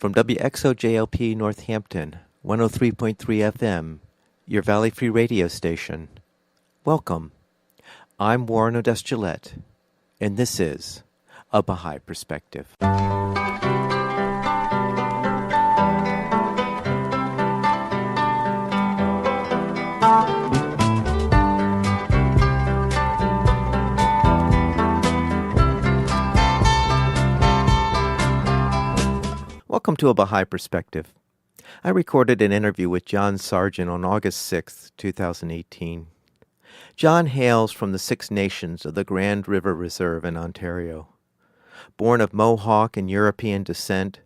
From WXOJLP Northampton, 103.3 FM, your Valley Free radio station. Welcome. I'm Warren Odess-Gillette, and this is A Baha'i Perspective. Welcome to A Baha'i Perspective. I recorded an interview with John Sargent on August 6, 2018. John hails from the Six Nations of the Grand River Reserve in Ontario. Born of Mohawk and European descent,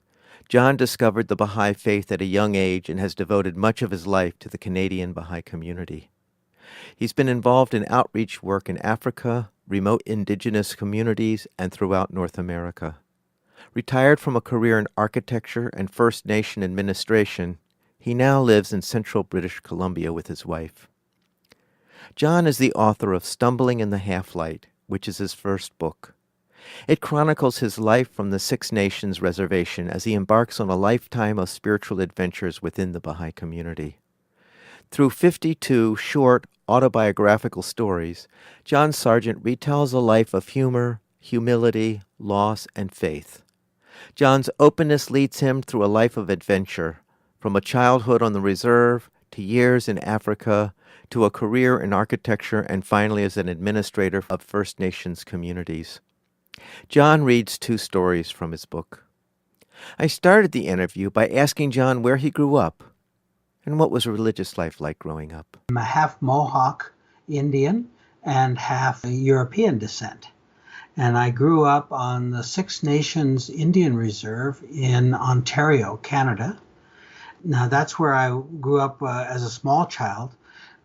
John discovered the Baha'i faith at a young age and has devoted much of his life to the Canadian Baha'i community. He's been involved in outreach work in Africa, remote Indigenous communities, and throughout North America. Retired from a career in architecture and First Nation administration, he now lives in central British Columbia with his wife. John is the author of Stumbling in the Half-Light, which is his first book. It chronicles his life from the Six Nations reservation as he embarks on a lifetime of spiritual adventures within the Baha'i community. Through 52 short autobiographical stories, John Sargent retells a life of humor, humility, loss, and faith. John's openness leads him through a life of adventure, from a childhood on the reserve to years in Africa to a career in architecture and finally as an administrator of First Nations communities. John reads two stories from his book. I started the interview by asking John where he grew up and what was religious life like growing up. I'm a half Mohawk Indian and half European descent. And I grew up on the Six Nations Indian Reserve in Ontario, Canada. Now, that's where I grew up as a small child,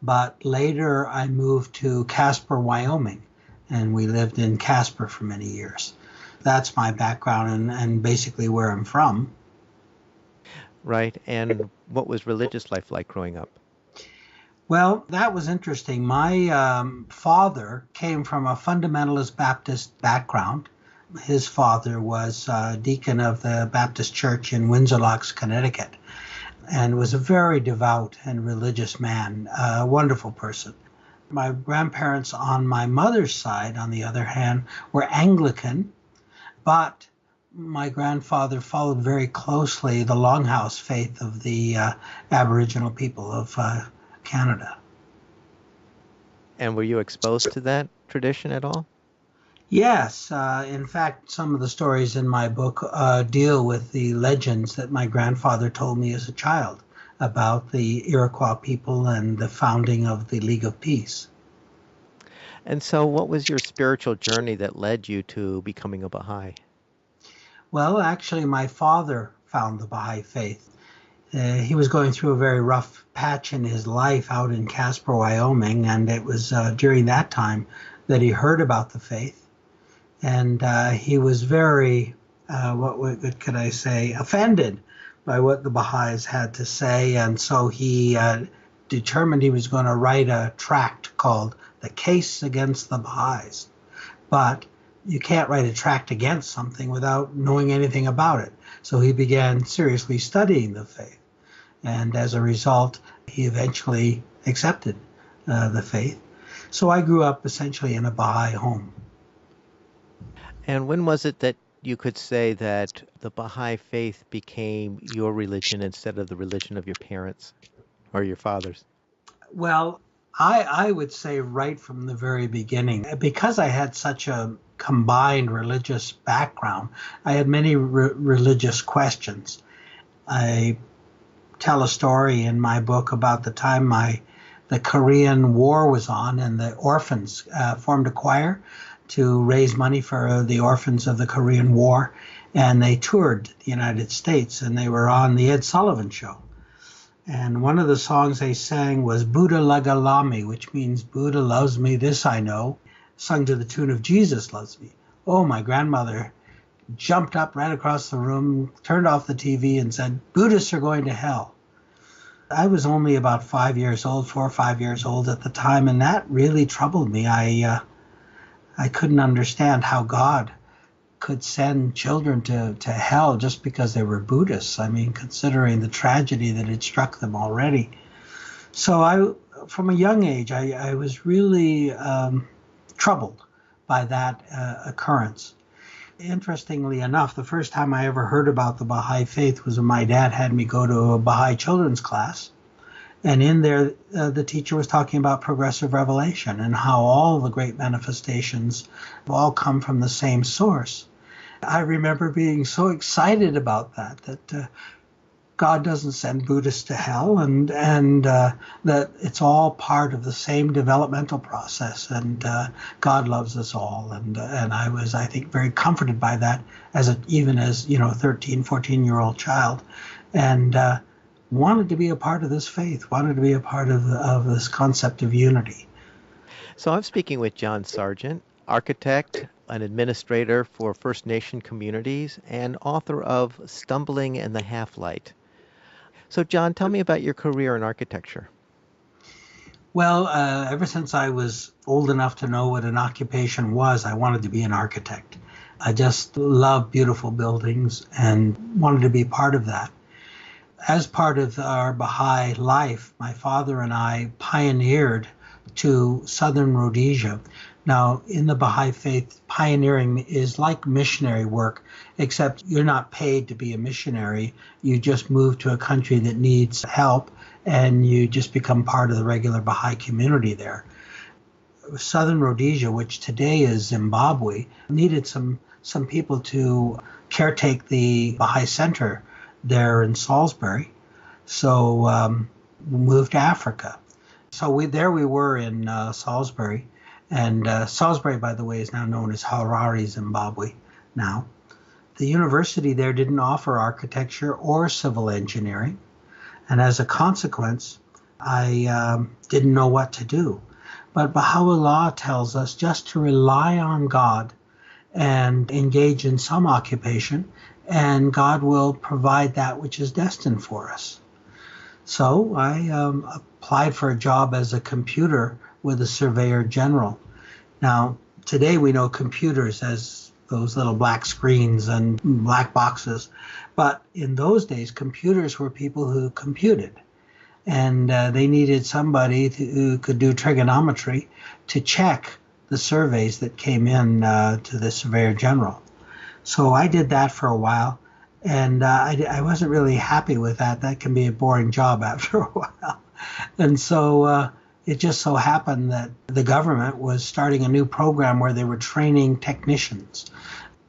but later I moved to Casper, Wyoming, and we lived in Casper for many years. That's my background and basically where I'm from. Right, and what was religious life like growing up? Well, that was interesting. My father came from a fundamentalist Baptist background. His father was deacon of the Baptist Church in Windsor Locks, Connecticut, and was a very devout and religious man, a wonderful person. My grandparents on my mother's side, on the other hand, were Anglican, but my grandfather followed very closely the Longhouse faith of the Aboriginal people of Canada. And were you exposed to that tradition at all? Yes. In fact, some of the stories in my book deal with the legends that my grandfather told me as a child about the Iroquois people and the founding of the League of Peace. And so what was your spiritual journey that led you to becoming a Baha'i? Well, actually, my father found the Baha'i faith. He was going through a very rough patch in his life out in Casper, Wyoming, and it was during that time that he heard about the faith. And he was very, what could I say, offended by what the Baha'is had to say. And so he determined he was going to write a tract called The Case Against the Baha'is. But you can't write a tract against something without knowing anything about it. So he began seriously studying the faith. And as a result, he eventually accepted the faith. So I grew up essentially in a Baha'i home. And when was it that you could say that the Baha'i faith became your religion instead of the religion of your parents or your fathers? Well, I would say right from the very beginning, because I had such a combined religious background, I had many religious questions. I tell a story in my book about the time the Korean War was on, and the orphans formed a choir to raise money for the orphans of the Korean War, and they toured the United States, and they were on the Ed Sullivan Show. And one of the songs they sang was Buddha Lagalami, which means Buddha loves me, this I know, sung to the tune of Jesus Loves Me. Oh, my grandmother jumped up right across the room, turned off the TV and said, Buddhists are going to hell. I was only about 4 or 5 years old at the time, and that really troubled me. I couldn't understand how God could send children to hell just because they were Buddhists. I mean, considering the tragedy that had struck them already. So from a young age, I was really troubled by that occurrence. Interestingly enough, the first time I ever heard about the Baha'i faith was when my dad had me go to a Baha'i children's class. And in there, the teacher was talking about progressive revelation and how all the great manifestations all come from the same source. I remember being so excited about that God doesn't send Buddhists to hell, and that it's all part of the same developmental process, and God loves us all. And I was, I think, very comforted by that even as 13, 14-year-old child, and wanted to be a part of this faith, wanted to be a part of this concept of unity. So I'm speaking with John Sargent, architect, an administrator for First Nation communities, and author of Stumbling in the Half-Light. So, John, tell me about your career in architecture. Well, ever since I was old enough to know what an occupation was, I wanted to be an architect. I just love beautiful buildings and wanted to be part of that. As part of our Baha'i life, my father and I pioneered to southern Rhodesia. Now, in the Baha'i faith, pioneering is like missionary work, except you're not paid to be a missionary. You just move to a country that needs help, and you just become part of the regular Baha'i community there. Southern Rhodesia, which today is Zimbabwe, needed some people to caretake the Baha'i center there in Salisbury. So we moved to Africa. So we were in Salisbury. And Salisbury, by the way, is now known as Harare, Zimbabwe now. The university there didn't offer architecture or civil engineering. And as a consequence, I didn't know what to do. But Baha'u'llah tells us just to rely on God and engage in some occupation, and God will provide that which is destined for us. So I applied for a job as a computer with the Surveyor General. Now, today we know computers as those little black screens and black boxes, but in those days, computers were people who computed, and they needed somebody who could do trigonometry to check the surveys that came in to the Surveyor General. So I did that for a while, and I wasn't really happy with that. That can be a boring job after a while. And so it just so happened that the government was starting a new program where they were training technicians.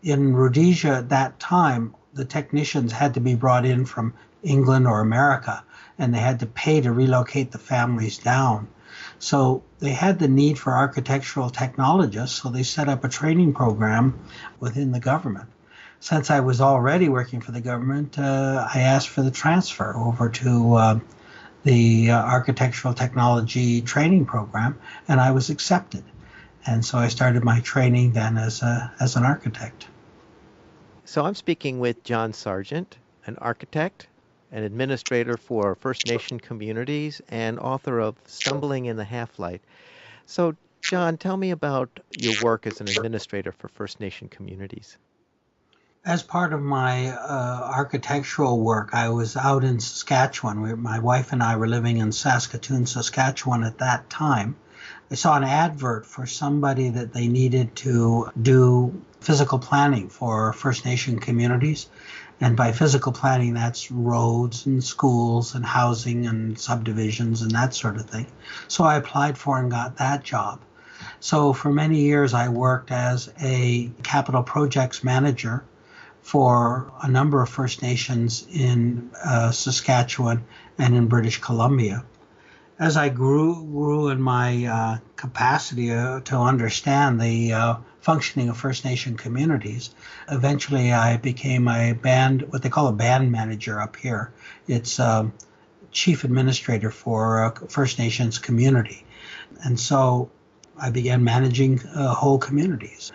In Rhodesia at that time, the technicians had to be brought in from England or America, and they had to pay to relocate the families down. So they had the need for architectural technologists, so they set up a training program within the government. Since I was already working for the government, I asked for the transfer over to the architectural technology training program, and I was accepted. And so I started my training then as an architect. So I'm speaking with John Sargent, an architect, an administrator for First Nation communities, and author of Stumbling in the Half-Light. So, John, tell me about your work as an administrator for First Nation communities. As part of my architectural work, I was out in Saskatchewan. My wife and I were living in Saskatoon, Saskatchewan at that time. I saw an advert for somebody that they needed to do physical planning for First Nation communities. And by physical planning, that's roads and schools and housing and subdivisions and that sort of thing. So I applied for and got that job. So for many years, I worked as a capital projects manager for a number of First Nations in Saskatchewan and in British Columbia. As I grew in my capacity to understand the functioning of First Nation communities, eventually I became what they call a band manager up here. It's chief administrator for a First Nations community. And so I began managing whole communities.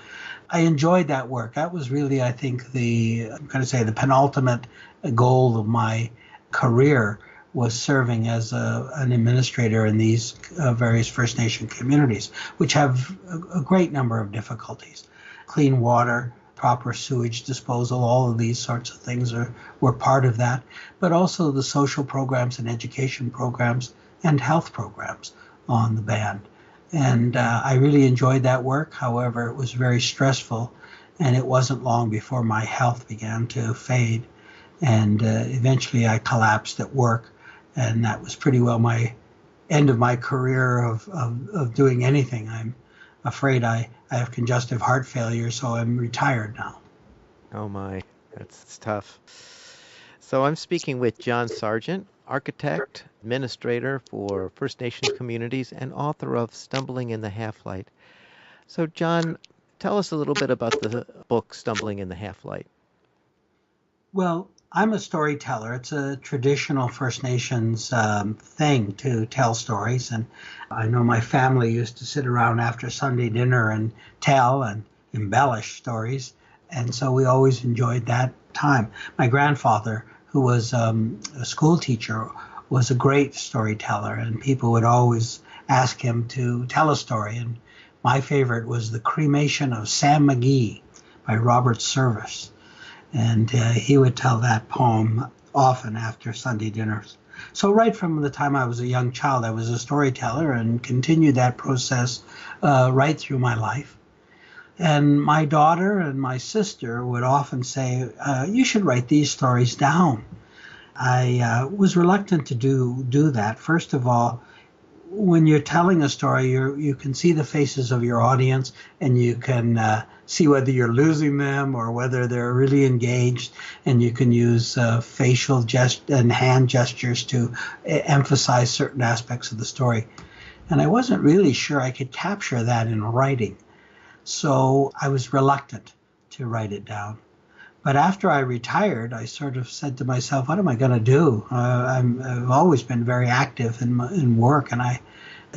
I enjoyed that work. That was really, I think, the penultimate goal of my career was serving as an administrator in these various First Nation communities, which have a great number of difficulties. Clean water, proper sewage disposal. All of these sorts of things were part of that, but also the social programs and education programs and health programs on the band. And I really enjoyed that work. However, it was very stressful, and it wasn't long before my health began to fade. And eventually I collapsed at work, and that was pretty well my end of my career of doing anything. I'm afraid I have congestive heart failure, so I'm retired now. Oh my, that's tough. So I'm speaking with John Sargent, architect, administrator for First Nations communities, and author of Stumbling in the Half-Light. So John, tell us a little bit about the book Stumbling in the Half-Light. Well, I'm a storyteller. It's a traditional First Nations thing to tell stories. And I know my family used to sit around after Sunday dinner and tell and embellish stories. And so we always enjoyed that time. My grandfather, who was a school teacher, was a great storyteller. And people would always ask him to tell a story. And my favorite was The Cremation of Sam McGee by Robert Service. And he would tell that poem often after Sunday dinners. So right from the time I was a young child, I was a storyteller and continued that process right through my life. And my daughter and my sister would often say, you should write these stories down. I was reluctant to do that. First of all, when you're telling a story, you can see the faces of your audience, and you can see whether you're losing them or whether they're really engaged, and you can use facial and hand gestures to emphasize certain aspects of the story. And I wasn't really sure I could capture that in writing, so I was reluctant to write it down. But after I retired, I sort of said to myself, what am I going to do? I've always been very active in work, and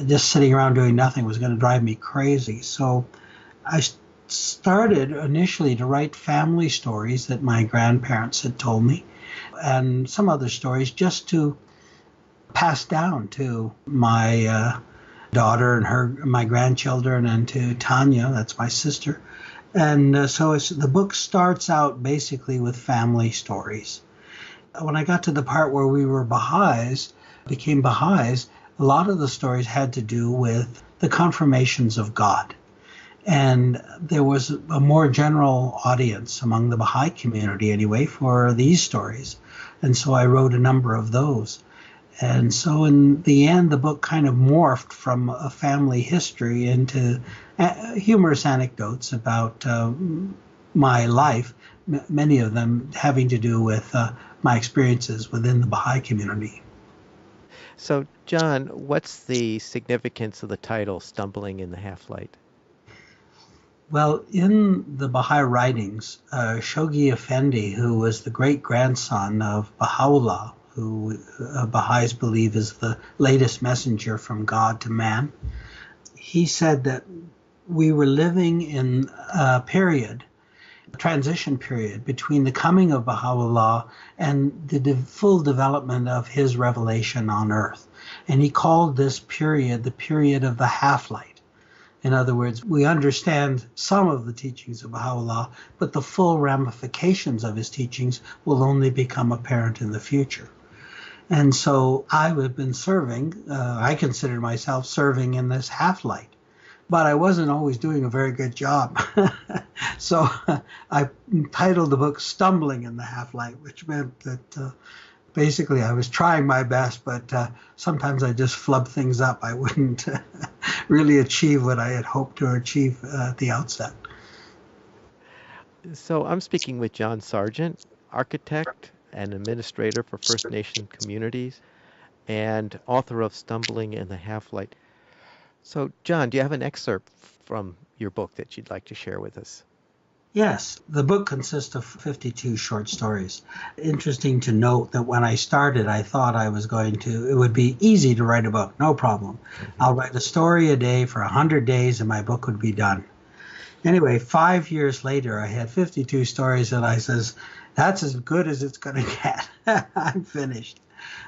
just sitting around doing nothing was going to drive me crazy. So I started initially to write family stories that my grandparents had told me, and some other stories just to pass down to my daughter and my grandchildren, and to Tanya, that's my sister. And so the book starts out basically with family stories. When I got to the part where we were became Baha'is, a lot of the stories had to do with the confirmations of God. And there was a more general audience among the Baha'i community anyway for these stories. And so I wrote a number of those. And so in the end, the book kind of morphed from a family history into humorous anecdotes about my life, many of them having to do with my experiences within the Baha'i community. So John, what's the significance of the title Stumbling in the Half-Light? Well, in the Baha'i writings, Shoghi Effendi, who was the great-grandson of Baha'u'llah, who Baha'is believe is the latest messenger from God to man, he said that we were living in a transition period between the coming of Baha'u'llah and the full development of his revelation on earth. And he called this period the period of the half-light. In other words, we understand some of the teachings of Baha'u'llah, but the full ramifications of his teachings will only become apparent in the future. And so I have been I consider myself serving in this half-light. But I wasn't always doing a very good job. So I titled the book Stumbling in the Half-Light, which meant that basically I was trying my best, but sometimes I just flubbed things up. I wouldn't really achieve what I had hoped to achieve at the outset. So I'm speaking with John Sargent, architect and administrator for First Nation communities, and author of Stumbling in the Half-Light. So, John, do you have an excerpt from your book that you'd like to share with us? Yes, the book consists of 52 short stories. Interesting to note that when I started, I thought it would be easy to write a book, no problem. Mm-hmm. I'll write a story a day for 100 days and my book would be done. Anyway, 5 years later, I had 52 stories and I says, that's as good as it's going to get. I'm finished.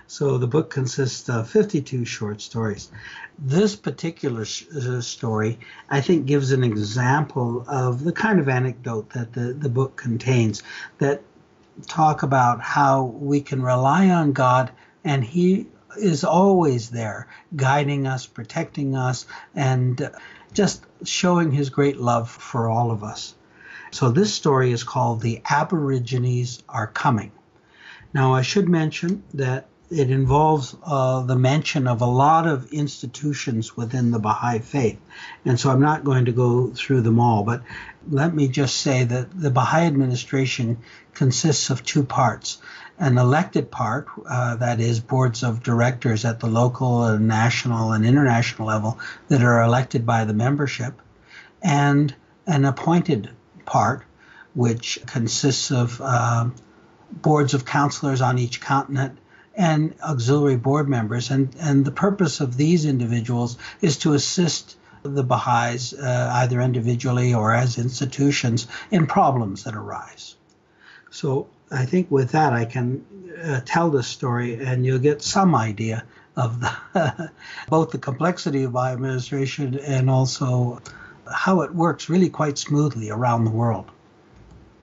So the book consists of 52 short stories. This particular story, I think, gives an example of the kind of anecdote that the book contains that talk about how we can rely on God, and He is always there, guiding us, protecting us, and just showing His great love for all of us. So this story is called The Aborigines Are Coming. Now, I should mention that it involves the mention of a lot of institutions within the Baha'i faith. And so I'm not going to go through them all, but let me just say that the Baha'i administration consists of two parts. An elected part, that is boards of directors at the local and national and international level that are elected by the membership, and an appointed part, which consists of boards of counselors on each continent and auxiliary board members. And the purpose of these individuals is to assist the Baha'is, either individually or as institutions, in problems that arise. So I think with that I can tell this story, and you'll get some idea of both the complexity of Baha'i administration and also how it works really quite smoothly around the world.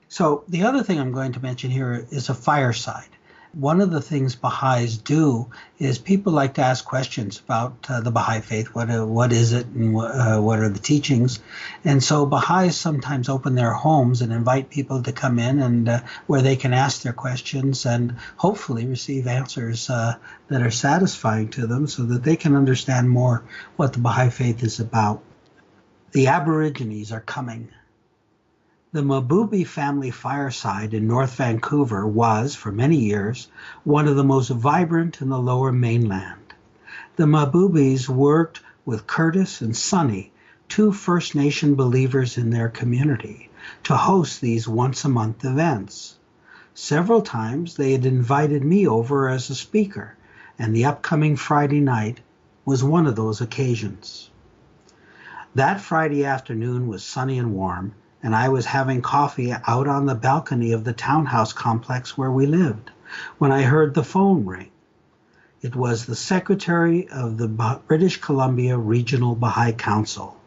So the other thing I'm going to mention here is a fireside. One of the things Baha'is do is people like to ask questions about the Baha'i faith. What is it, and what are the teachings? And so Baha'is sometimes open their homes and invite people to come in, and where they can ask their questions and hopefully receive answers that are satisfying to them so that they can understand more what the Baha'i faith is about. The Aborigines are coming. The Mabubi family fireside in North Vancouver was, for many years, one of the most vibrant in the Lower Mainland. The Mabubis worked with Curtis and Sonny, two First Nation believers in their community, to host these once-a-month events. Several times they had invited me over as a speaker, and the upcoming Friday night was one of those occasions. That Friday afternoon was sunny and warm, and I was having coffee out on the balcony of the townhouse complex where we lived, when I heard the phone ring. It was the secretary of the British Columbia Regional Baha'i Council.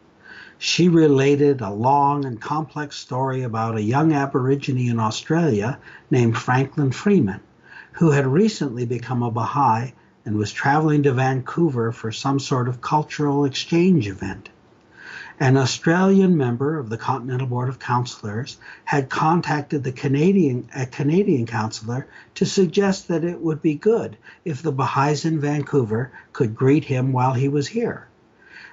She related a long and complex story about a young Aborigine in Australia named Franklin Freeman, who had recently become a Baha'i and was traveling to Vancouver for some sort of cultural exchange event. An Australian member of the Continental Board of Councillors had contacted the Canadian councillor to suggest that it would be good if the Baha'is in Vancouver could greet him while he was here.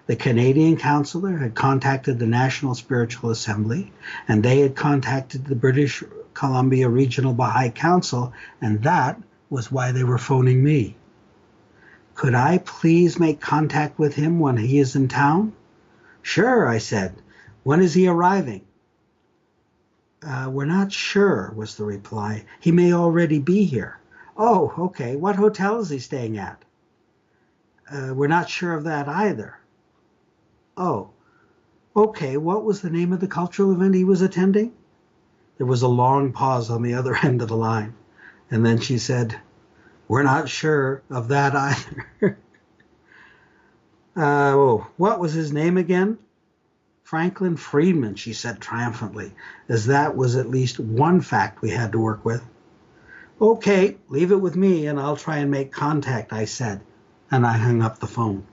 The Canadian councillor had contacted the National Spiritual Assembly, and they had contacted the British Columbia Regional Baha'i Council, and that was why they were phoning me. Could I please make contact with him when he is in town? Sure, I said. When is he arriving? We're not sure, was the reply. He may already be here. Oh, okay. What hotel is he staying at? We're not sure of that either. Oh, okay. What was the name of the cultural event he was attending? There was a long pause on the other end of the line, and then she said, we're not sure of that either. What was his name again? Franklin Freeman, she said triumphantly, as that was at least one fact we had to work with. Okay, leave it with me and I'll try and make contact, I said, and I hung up the phone.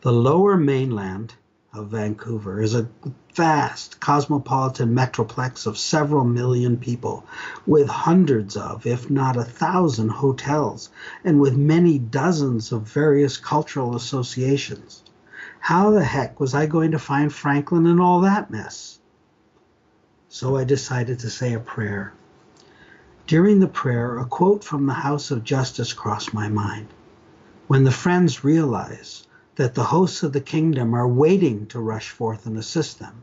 The Lower Mainland of Vancouver is a vast cosmopolitan metroplex of several million people, with hundreds of, if not 1,000 hotels, and with many dozens of various cultural associations. How the heck was I going to find Franklin in all that mess? So I decided to say a prayer. During the prayer, a quote from the House of Justice crossed my mind. When the Friends realize that the hosts of the kingdom are waiting to rush forth and assist them,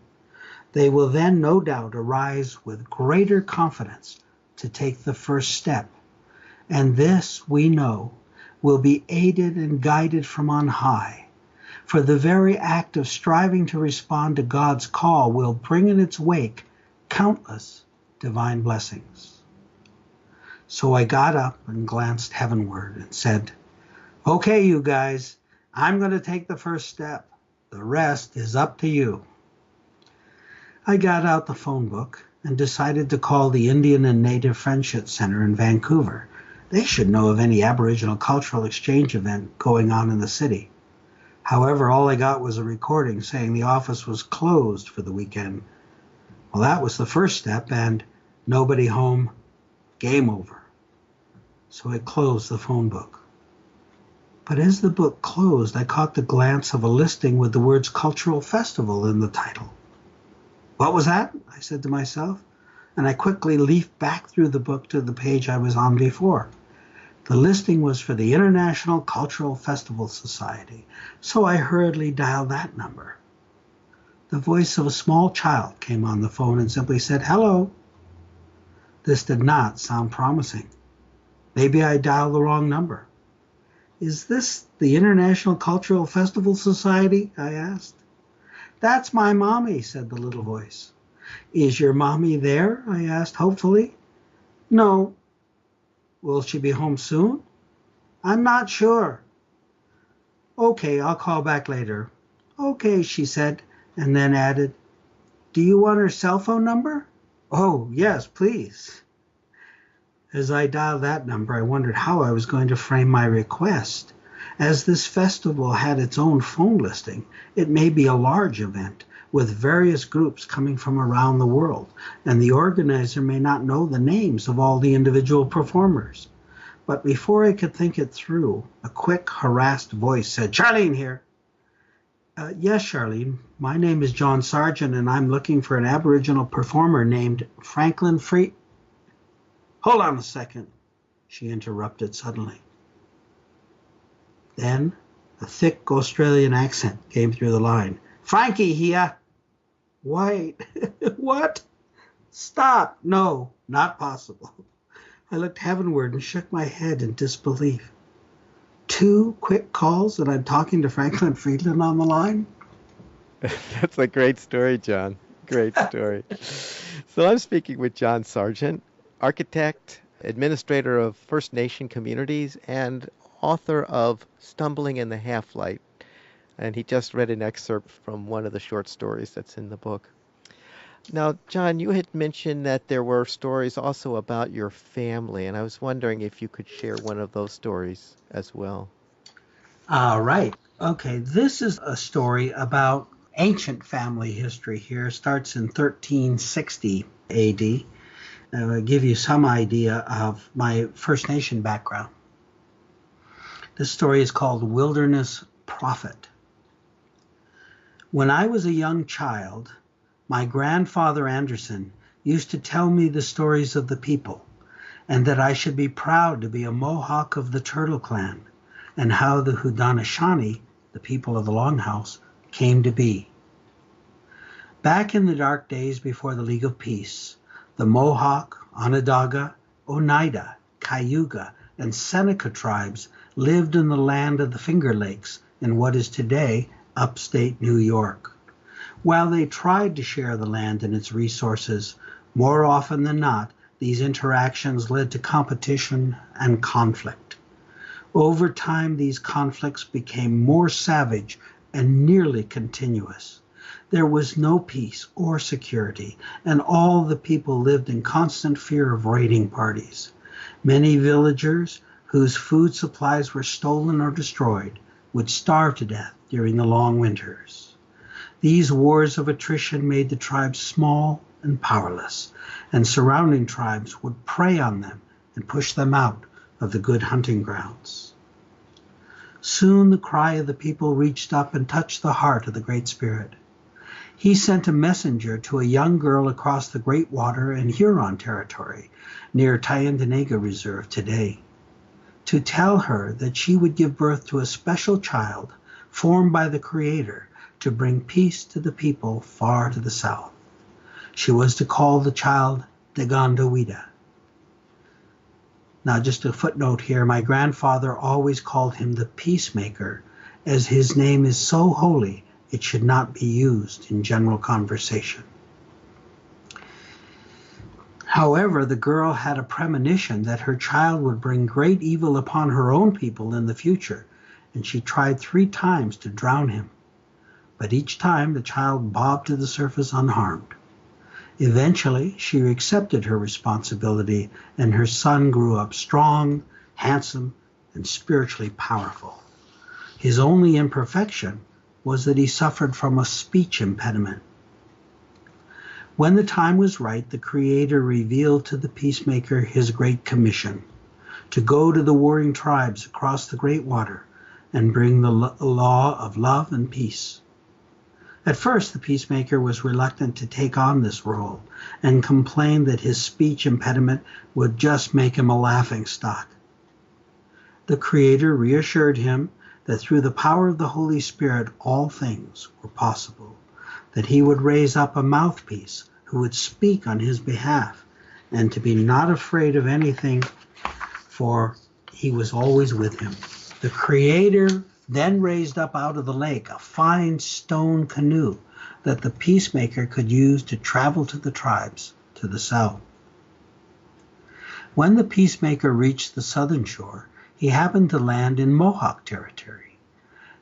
they will then no doubt arise with greater confidence to take the first step. And this, we know, will be aided and guided from on high. For the very act of striving to respond to God's call will bring in its wake countless divine blessings. So I got up and glanced heavenward and said, "Okay, you guys, I'm going to take the first step. The rest is up to you." I got out the phone book and decided to call the Indian and Native Friendship Center in Vancouver. They should know of any Aboriginal cultural exchange event going on in the city. However, all I got was a recording saying the office was closed for the weekend. Well, that was the first step, and nobody home, game over. So I closed the phone book. But as the book closed, I caught the glance of a listing with the words Cultural Festival in the title. What was that? I said to myself, and I quickly leafed back through the book to the page I was on before. The listing was for the International Cultural Festival Society, so I hurriedly dialed that number. The voice of a small child came on the phone and simply said, "Hello." This did not sound promising. Maybe I dialed the wrong number. "Is this the International Cultural Festival Society?" I asked. "That's my mommy," said the little voice. "Is your mommy there?" I asked hopefully. "No." "Will she be home soon?" "I'm not sure." "Okay, I'll call back later." "Okay," she said, and then added, "Do you want her cell phone number?" "Oh, yes, please." As I dialed that number, I wondered how I was going to frame my request. As this festival had its own phone listing, it may be a large event with various groups coming from around the world, and the organizer may not know the names of all the individual performers. But before I could think it through, a quick, harassed voice said, "Charlene here." Yes, Charlene. My name is John Sargent, and I'm looking for an Aboriginal performer named Franklin Free. Hold on a second, she interrupted suddenly. Then a thick Australian accent came through the line. "Frankie here." "Wait, what? Stop. No, not possible." I looked heavenward and shook my head in disbelief. 2 quick calls and I'm talking to Franklin Friedland on the line? That's a great story, John. Great story. So I'm speaking with John Sargent, architect, administrator of First Nation communities, and author of Stumbling in the Half-Light. And he just read an excerpt from one of the short stories that's in the book. Now, John, you had mentioned that there were stories also about your family, and I was wondering if you could share one of those stories as well. All right. Okay, this is a story about ancient family history here. It starts in 1360 AD. I'll give you some idea of my First Nation background. This story is called Wilderness Prophet. When I was a young child, my grandfather Anderson used to tell me the stories of the people, and that I should be proud to be a Mohawk of the Turtle Clan, and how the Haudenosaunee, the people of the Longhouse, came to be. Back in the dark days before the League of Peace, the Mohawk, Onondaga, Oneida, Cayuga, and Seneca tribes lived in the land of the Finger Lakes in what is today upstate New York. While they tried to share the land and its resources, more often than not, these interactions led to competition and conflict. Over time, these conflicts became more savage and nearly continuous. There was no peace or security, and all the people lived in constant fear of raiding parties. Many villagers whose food supplies were stolen or destroyed would starve to death during the long winters. These wars of attrition made the tribes small and powerless, and surrounding tribes would prey on them and push them out of the good hunting grounds. Soon the cry of the people reached up and touched the heart of the Great Spirit. He sent a messenger to a young girl across the Great Water in Huron territory, near Tyendinaga Reserve today, to tell her that she would give birth to a special child formed by the Creator to bring peace to the people far to the south. She was to call the child Degondawida. Now, just a footnote here, my grandfather always called him the peacemaker, as his name is so holy it should not be used in general conversation. However, the girl had a premonition that her child would bring great evil upon her own people in the future, and she tried 3 times to drown him. But each time the child bobbed to the surface unharmed. Eventually, she accepted her responsibility, and her son grew up strong, handsome, and spiritually powerful. His only imperfection was that he suffered from a speech impediment. When the time was right, the Creator revealed to the peacemaker his great commission, to go to the warring tribes across the great water and bring the law of love and peace. At first, the peacemaker was reluctant to take on this role and complained that his speech impediment would just make him a laughingstock. The Creator reassured him that through the power of the Holy Spirit all things were possible, that he would raise up a mouthpiece who would speak on his behalf, and to be not afraid of anything, for he was always with him. The Creator then raised up out of the lake a fine stone canoe that the peacemaker could use to travel to the tribes to the south. When the peacemaker reached the southern shore, he happened to land in Mohawk territory.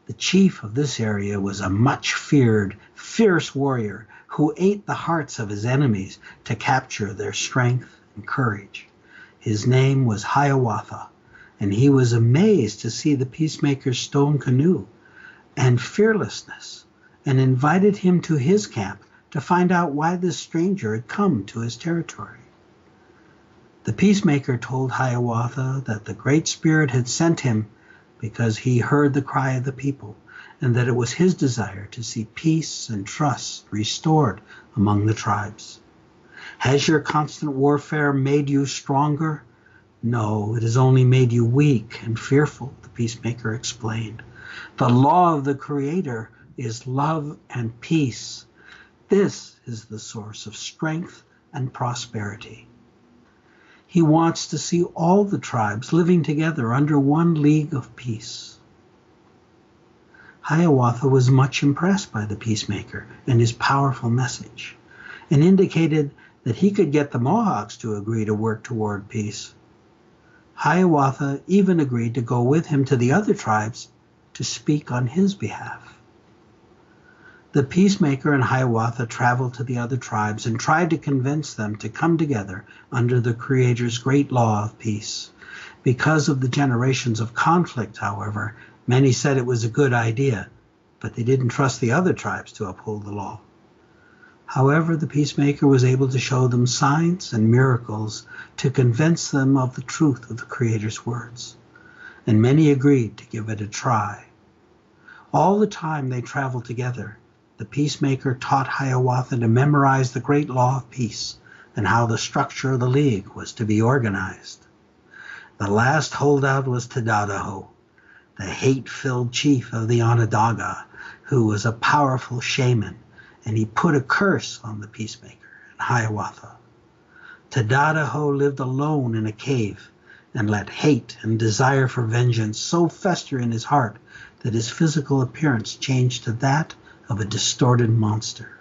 The chief of this area was a much feared, fierce warrior who ate the hearts of his enemies to capture their strength and courage. His name was Hiawatha, and he was amazed to see the peacemaker's stone canoe and fearlessness, and invited him to his camp to find out why this stranger had come to his territory. The peacemaker told Hiawatha that the Great Spirit had sent him because he heard the cry of the people, and that it was his desire to see peace and trust restored among the tribes. Has your constant warfare made you stronger? No, it has only made you weak and fearful, the peacemaker explained. The law of the Creator is love and peace. This is the source of strength and prosperity. He wants to see all the tribes living together under one league of peace. Hiawatha was much impressed by the peacemaker and his powerful message, and indicated that he could get the Mohawks to agree to work toward peace. Hiawatha even agreed to go with him to the other tribes to speak on his behalf. The peacemaker and Hiawatha traveled to the other tribes and tried to convince them to come together under the Creator's great law of peace. Because of the generations of conflict, however, many said it was a good idea, but they didn't trust the other tribes to uphold the law. However, the peacemaker was able to show them signs and miracles to convince them of the truth of the Creator's words, and many agreed to give it a try. All the time they traveled together, the peacemaker taught Hiawatha to memorize the great law of peace and how the structure of the league was to be organized. The last holdout was Tadadaho, the hate-filled chief of the Onondaga, who was a powerful shaman, and he put a curse on the peacemaker and Hiawatha. Tadadaho lived alone in a cave and let hate and desire for vengeance so fester in his heart that his physical appearance changed to that of a distorted monster.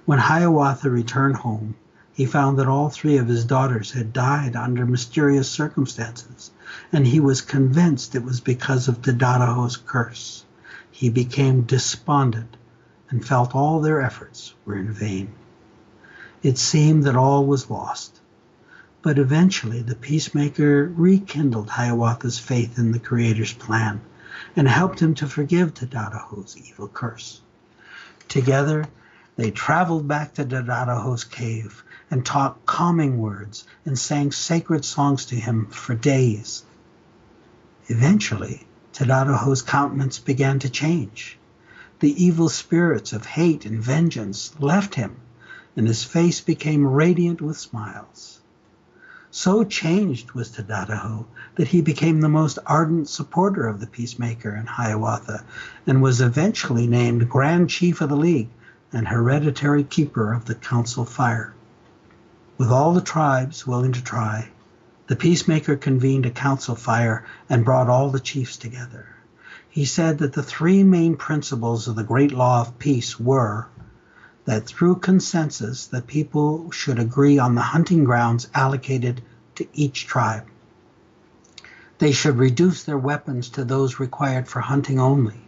When Hiawatha returned home, he found that all 3 of his daughters had died under mysterious circumstances, and he was convinced it was because of Tadadaho's curse. He became despondent and felt all their efforts were in vain. It seemed that all was lost, but eventually the peacemaker rekindled Hiawatha's faith in the Creator's plan and helped him to forgive Tadadaho's evil curse. Together, they traveled back to Tadadaho's cave and taught calming words and sang sacred songs to him for days. Eventually, Tadadaho's countenance began to change. The evil spirits of hate and vengeance left him, and his face became radiant with smiles. So changed was Tadadaho that he became the most ardent supporter of the peacemaker and Hiawatha, and was eventually named Grand Chief of the League and hereditary keeper of the council fire. With all the tribes willing to try, the peacemaker convened a council fire and brought all the chiefs together. He said that the 3 main principles of the great law of peace were that through consensus the people should agree on the hunting grounds allocated to each tribe. They should reduce their weapons to those required for hunting only.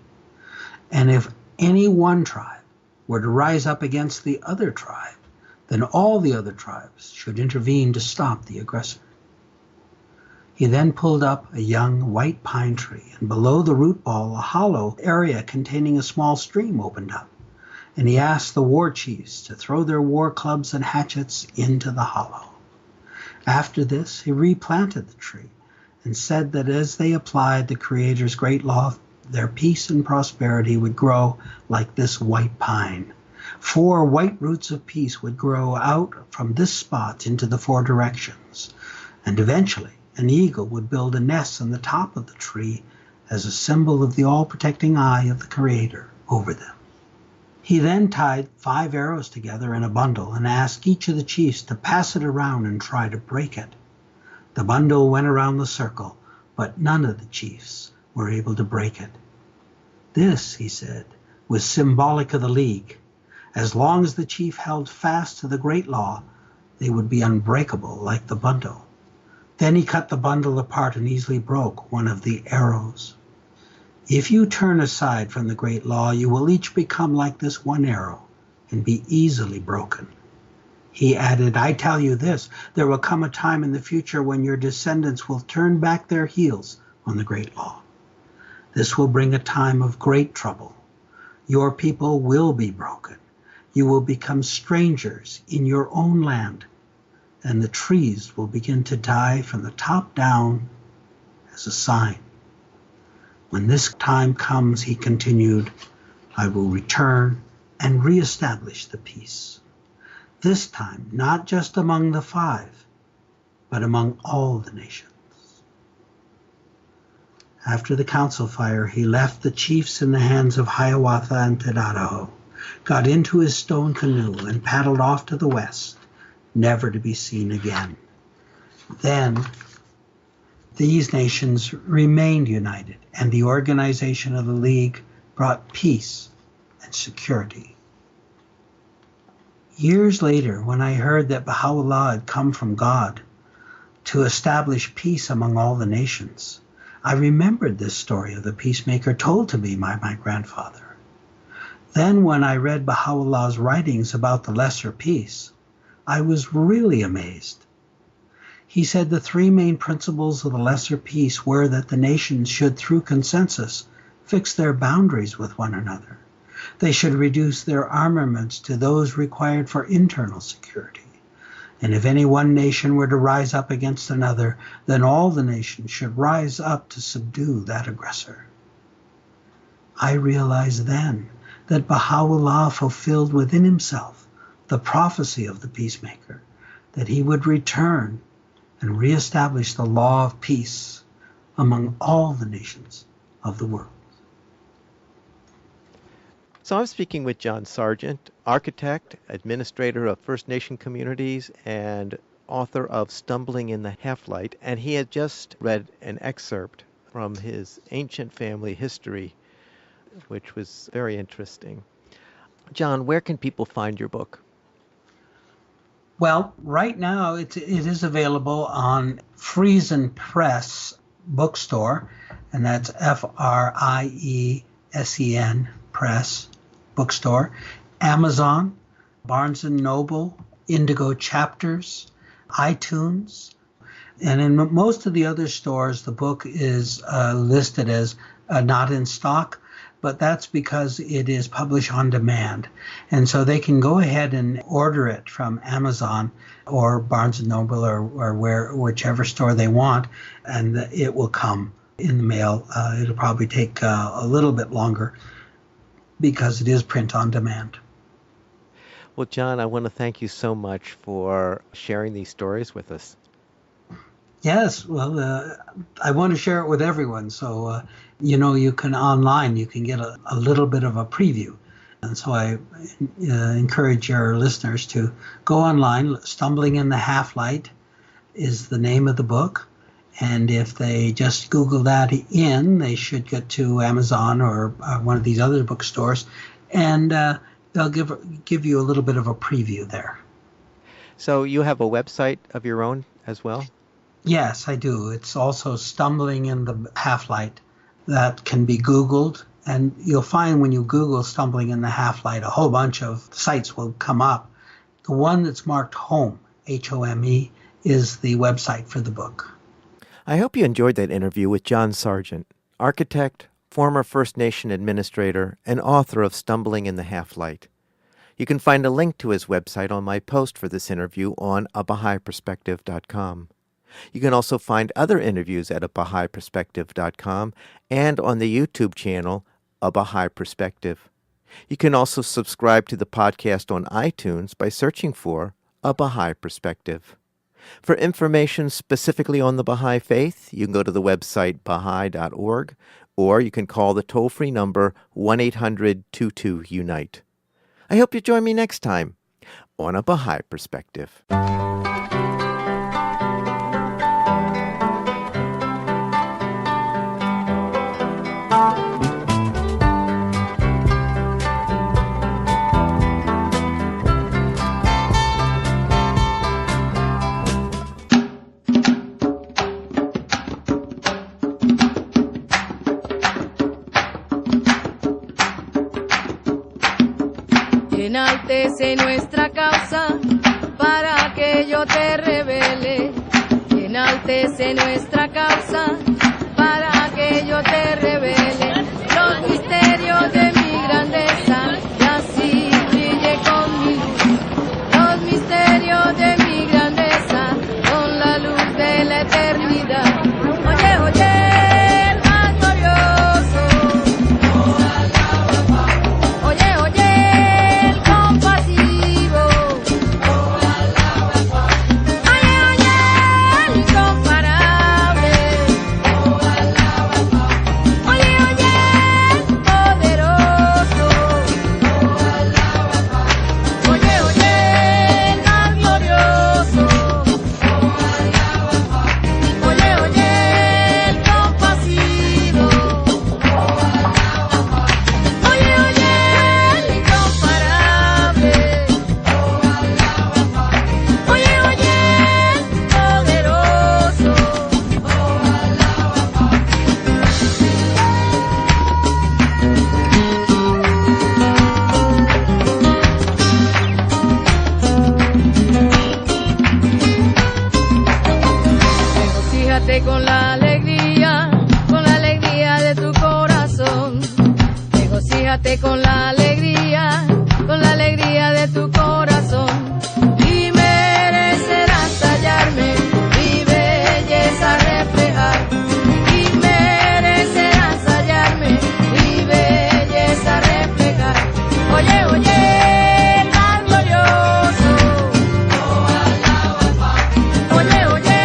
And if any one tribe were to rise up against the other tribe, then all the other tribes should intervene to stop the aggressor. He then pulled up a young white pine tree, and below the root ball, a hollow area containing a small stream opened up. And he asked the war chiefs to throw their war clubs and hatchets into the hollow. After this, he replanted the tree and said that as they applied the Creator's great law, their peace and prosperity would grow like this white pine. 4 white roots of peace would grow out from this spot into the 4 directions, and eventually an eagle would build a nest on the top of the tree as a symbol of the all-protecting eye of the Creator over them. He then tied 5 arrows together in a bundle and asked each of the chiefs to pass it around and try to break it. The bundle went around the circle, but none of the chiefs were able to break it. This, he said, was symbolic of the League. As long as the chief held fast to the great law, they would be unbreakable like the bundle. Then he cut the bundle apart and easily broke one of the arrows. If you turn aside from the great law, you will each become like this one arrow and be easily broken. He added, I tell you this, there will come a time in the future when your descendants will turn back their heels on the great law. This will bring a time of great trouble. Your people will be broken. You will become strangers in your own land, and the trees will begin to die from the top down as a sign. When this time comes, he continued, I will return and reestablish the peace. This time, not just among the 5, but among all the nations. After the council fire, he left the chiefs in the hands of Hiawatha and Tadadaho, got into his stone canoe, and paddled off to the west, never to be seen again. Then these nations remained united, and the organization of the League brought peace and security. Years later, when I heard that Baha'u'llah had come from God to establish peace among all the nations, I remembered this story of the peacemaker told to me by my grandfather. Then when I read Baha'u'llah's writings about the lesser peace, I was really amazed. He said the 3 main principles of the lesser peace were that the nations should, through consensus, fix their boundaries with one another. They should reduce their armaments to those required for internal security. And if any one nation were to rise up against another, then all the nations should rise up to subdue that aggressor. I realized then that Baha'u'llah fulfilled within himself the prophecy of the peacemaker, that he would return and reestablish the law of peace among all the nations of the world. So I'm speaking with John Sargent, architect, administrator of First Nation communities, and author of Stumbling in the Half-Light, and he had just read an excerpt from his ancient family history, which was very interesting. John, where can people find your book? Well, right now it is available on Friesen Press bookstore, and that's Friesen Press bookstore, Amazon, Barnes & Noble, Indigo Chapters, iTunes, and in most of the other stores the book is listed as not in stock, but that's because it is published on demand. And so they can go ahead and order it from Amazon or Barnes & Noble or whichever store they want, and it will come in the mail. It'll probably take a little bit longer because it is print on demand. Well, John, I want to thank you so much for sharing these stories with us. Yes, well, I want to share it with everyone. So, you can online, you can get a little bit of a preview. And so I encourage your listeners to go online. Stumbling in the Half-Light is the name of the book. And if they just Google that they should get to Amazon or one of these other bookstores. And they'll give you a little bit of a preview there. So you have a website of your own as well? Yes, I do. It's also Stumbling in the Half-Light that can be Googled. And you'll find when you Google Stumbling in the Half-Light, a whole bunch of sites will come up. The one that's marked Home, Home, is the website for the book. I hope you enjoyed that interview with John Sargent, architect, former First Nation administrator, and author of Stumbling in the Half-Light. You can find a link to his website on my post for this interview on abahaiperspective.com. You can also find other interviews at abahaiperspective.com and on the YouTube channel, A Baha'i Perspective. You can also subscribe to the podcast on iTunes by searching for A Baha'i Perspective. For information specifically on the Baha'i Faith, you can go to the website baha'i.org, or you can call the toll-free number 1-800-22-UNITE. I hope you join me next time on A Baha'i Perspective. Enaltece nuestra causa para que yo te revele. Enaltece nuestra causa para que yo te revele los misterios de mi grandeza y así brille con mi luz. Los misterios de mi grandeza con la luz de la eternidad. Oye, oye. Con la alegría de tu corazón. Regocíjate con la alegría de tu corazón. Y merecerás hallarme, mi belleza reflejar. Y merecerás hallarme, mi belleza reflejar. Oye, oye, el más glorioso. Oye, oye.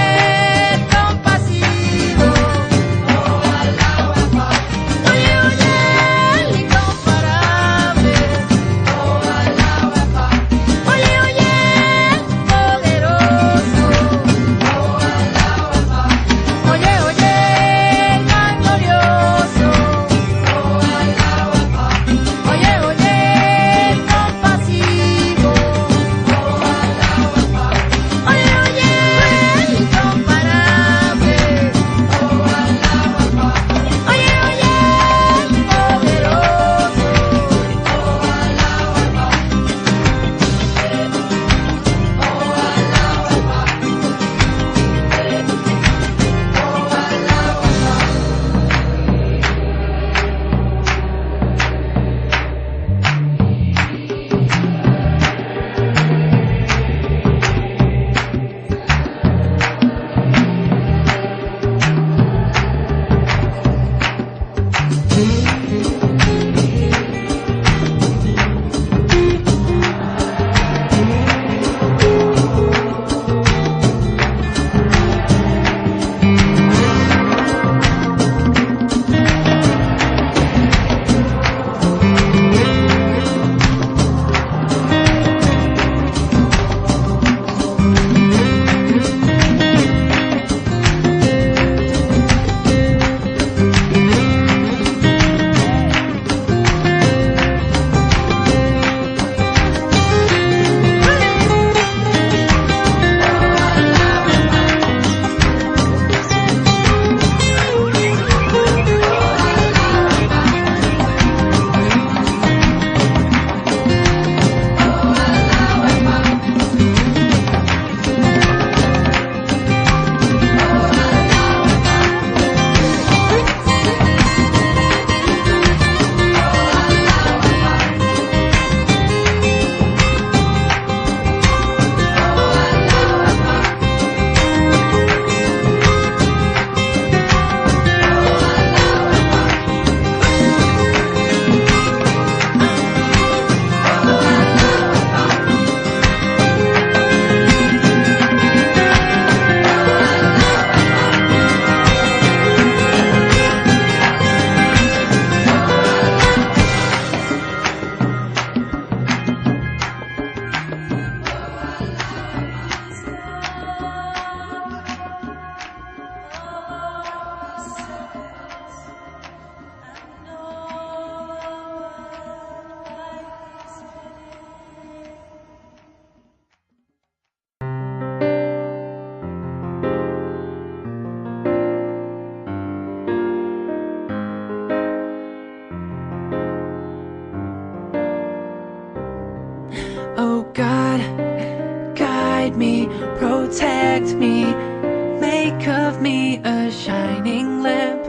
me a shining lamp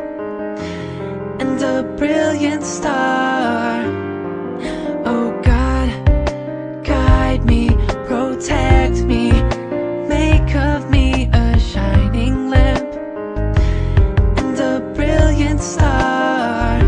and a brilliant star. Oh God, guide me, protect me, make of me a shining lamp and a brilliant star.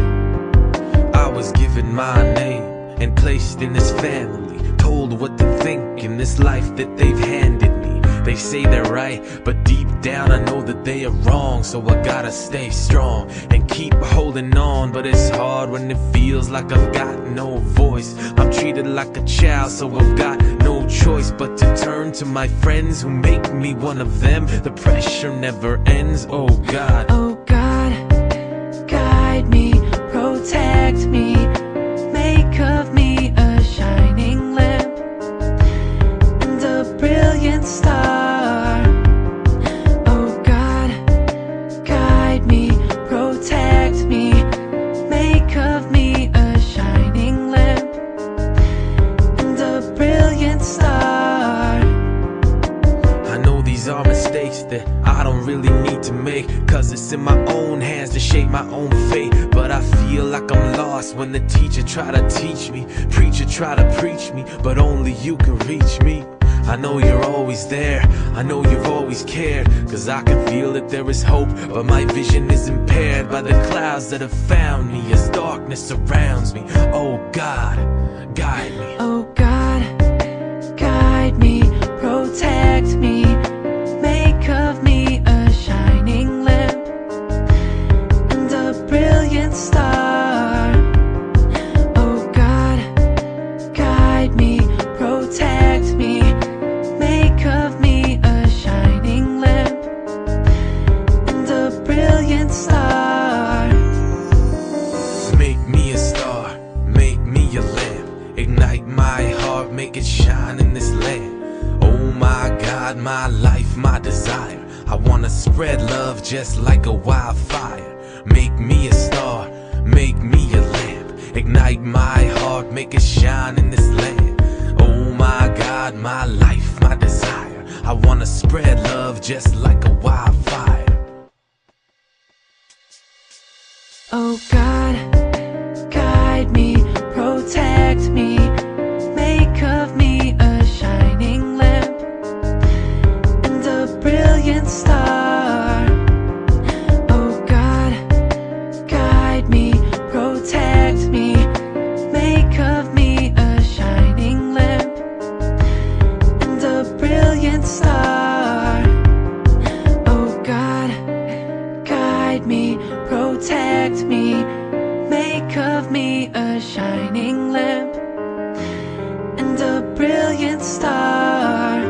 I was given my name and placed in this family, told what to think in this life that they've handed me. They say they're right, but deep down I know that they are wrong. So I gotta stay strong and keep holding on. But it's hard when it feels like I've got no voice. I'm treated like a child, so I've got no choice but to turn to my friends who make me one of them. The pressure never ends, oh God. Oh God, guide me, protect me, make of me a shining lamp and a brilliant star. Oh God, guide me, protect me, make of me a shining lamp and a brilliant star. I know these are mistakes that I don't really need to make, cause it's in my own hands to shape my own fate. But I feel like I'm lost when the teacher try to teach me, preacher try to preach me, but only you can reach me. I know you're always there, I know you've always cared, cause I can feel that there is hope, but my vision is impaired by the clouds that have found me as darkness surrounds me. Oh God, guide me. Oh God, guide me, protect me, make of me a shining lamp and a brilliant star. Oh God, guide me, protect me, make of me a shining lamp and a brilliant star. Make me a star, make me a lamp, ignite my heart, make it shine in this land. Oh my God, my life, my desire, I wanna spread love just like a wildfire. Make me a star, make me a lamp, ignite my heart, make it shine in this land. Oh my God, my life, my desire, I wanna spread love just like a wildfire. Oh God, guide me, protect me, make of me a shining lamp and a brilliant star. Oh God, guide me, protect me, make of me a shining lamp and a brilliant star. Oh God, guide me, protect me, make of me a shining lamp and a brilliant star.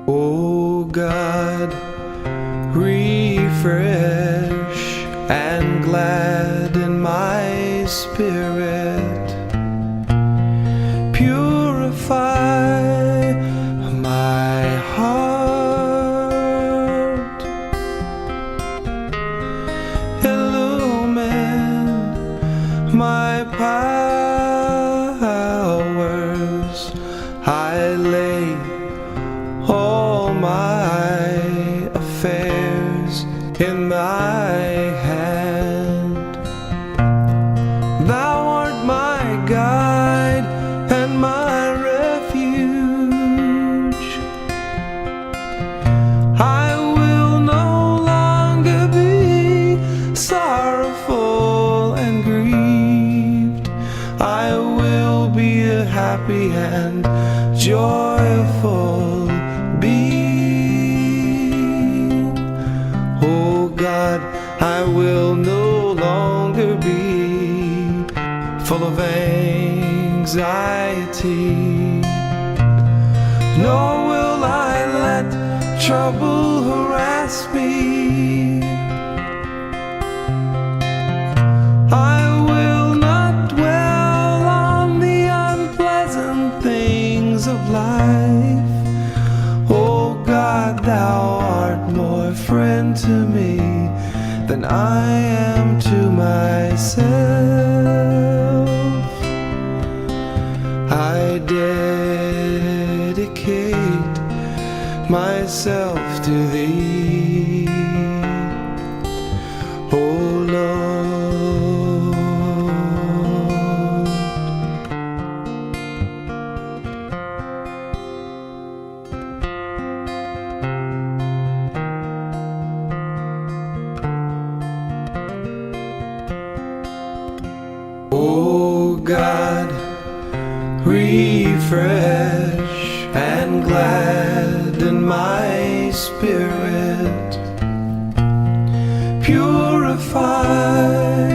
Oh God, refresh and gladden my spirit, purify my heart, illumine my powers. I lay all my affairs in thy hand. Thou art my guide and my refuge. I will no longer be sorrowful and grieved. I will be a happy and joyful being. Oh God, I will no longer be full of anxiety, nor will I let trouble harass me. I will not dwell on the unpleasant friend to me than I am to myself. I dedicate myself to thee, oh Lord. Oh God, refresh and gladden my spirit, purify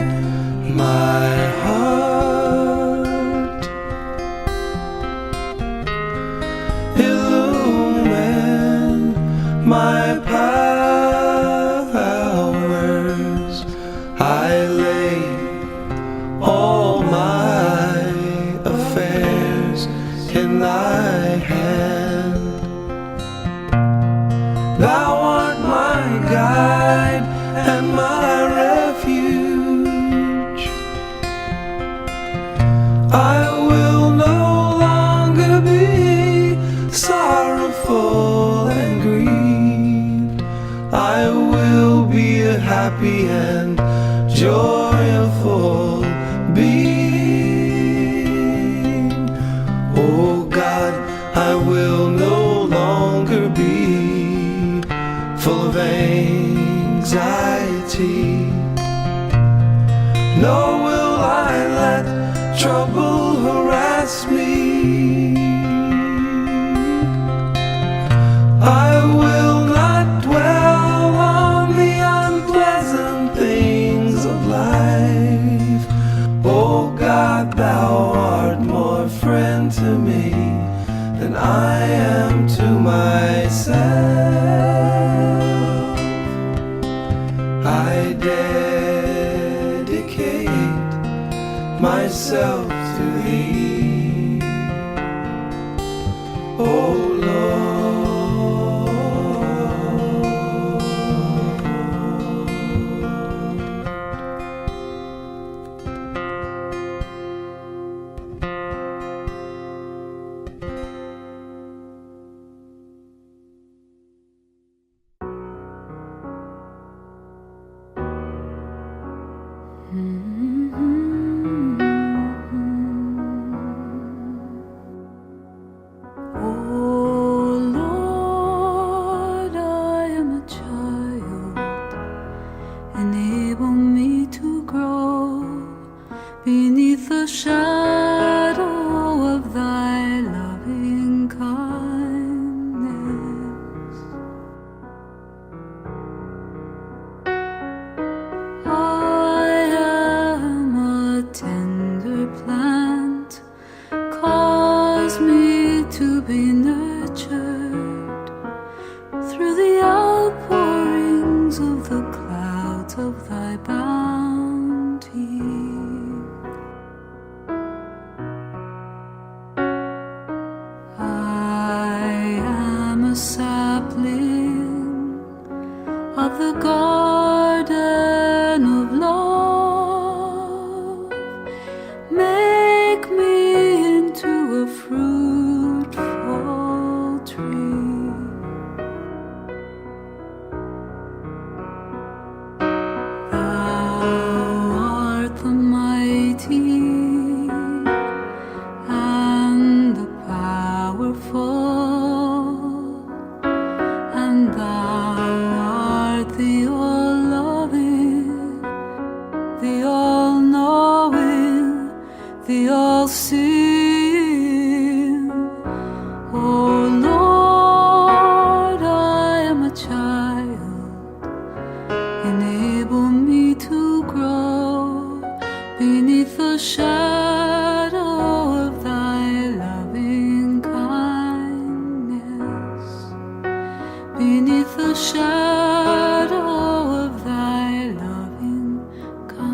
my heart, illumine my powers. I lay all my affairs in thy hand. Thou art my guide and my refuge. I will no longer be sorrowful and grieved. I will be a happy and joyful being. Oh God, I will no longer be full of anxiety, nor will I let trouble harass me. I will not dwell on the unpleasant things of life. Oh God, thou art more friend to me than I am to myself. I dedicate myself to thee, oh Lord. Oh Lord, I am a child. Enable me to grow beneath the shadow of thy loving kindness. I am a tender plant. Cause me to be nurtured through the outpourings of the clouds of thy bounty. I am a sapling of the garden of love. Make me into a fruitful tree. Thou art the mighty and the powerful, and thou art the all-loving, the all-knowing, the all-seeing. Oh Lord, I am a child. Enable me to grow beneath the shadow of thy loving kindness, beneath the shadow of thy loving kindness.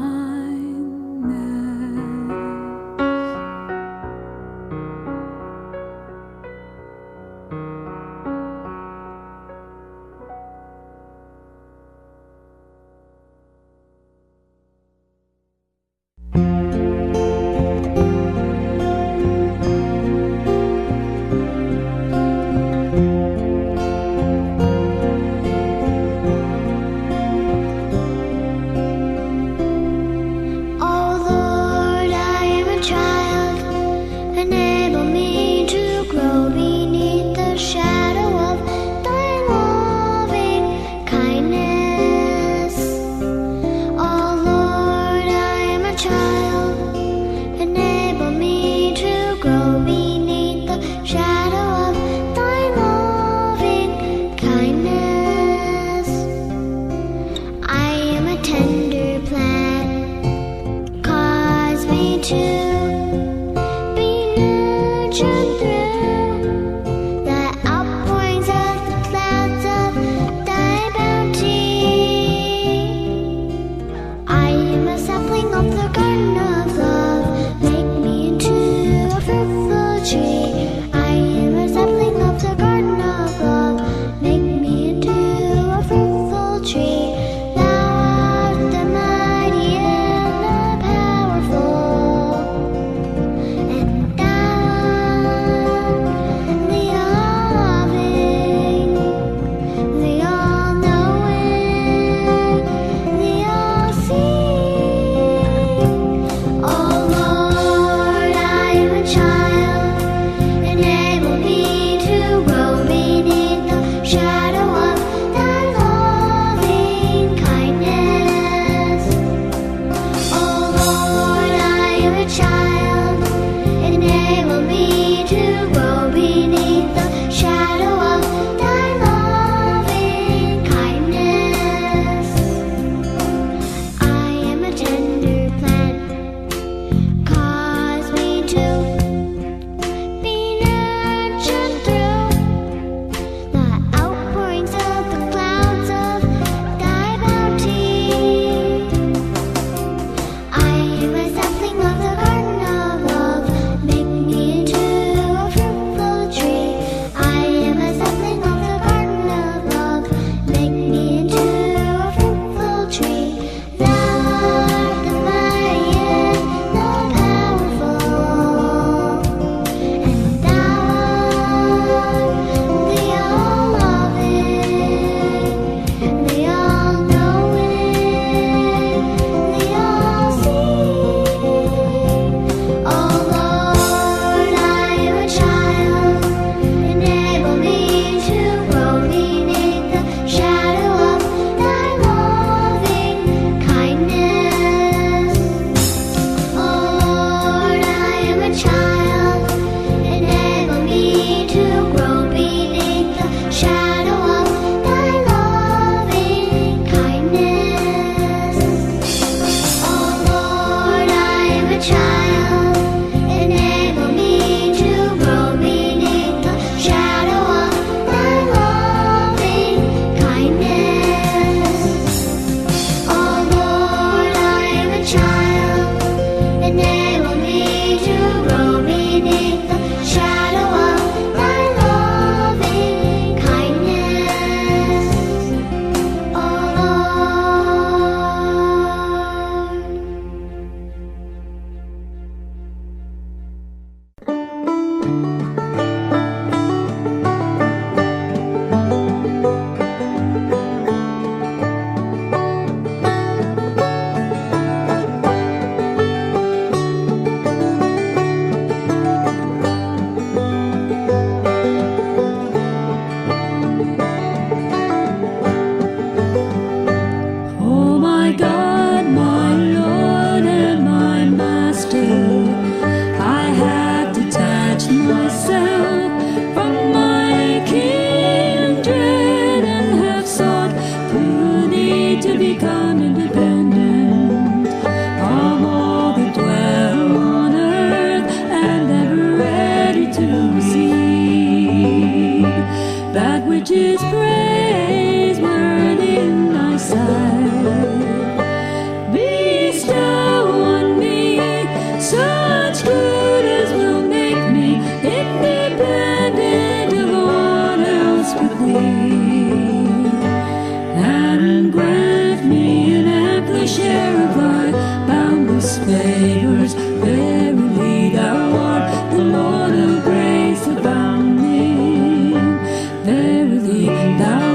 Verily, thou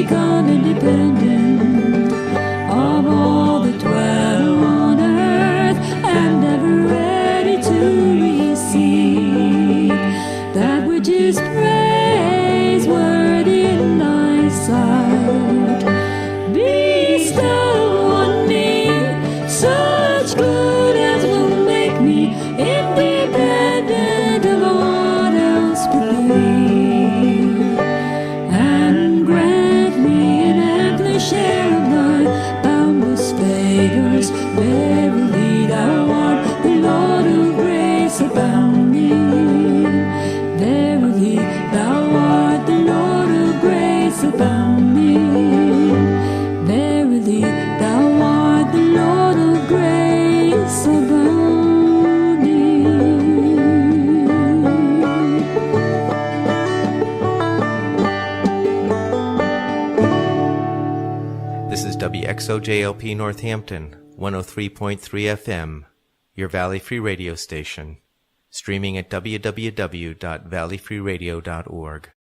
become independent of all that dwell on earth, and ever ready to receive that which is praiseworthy in thy sight. Bestow on me such good as will make me independent of aught else but thee, and grant me an ampler share of thy boundless favors. Verily thou art the Lord of grace abounding. Verily thou art the Lord of grace abounding. Verily thou art the Lord of grace abounding. This is WXOJLP Northampton, 103.3 FM, your Valley Free Radio station, streaming at www.valleyfreeradio.org.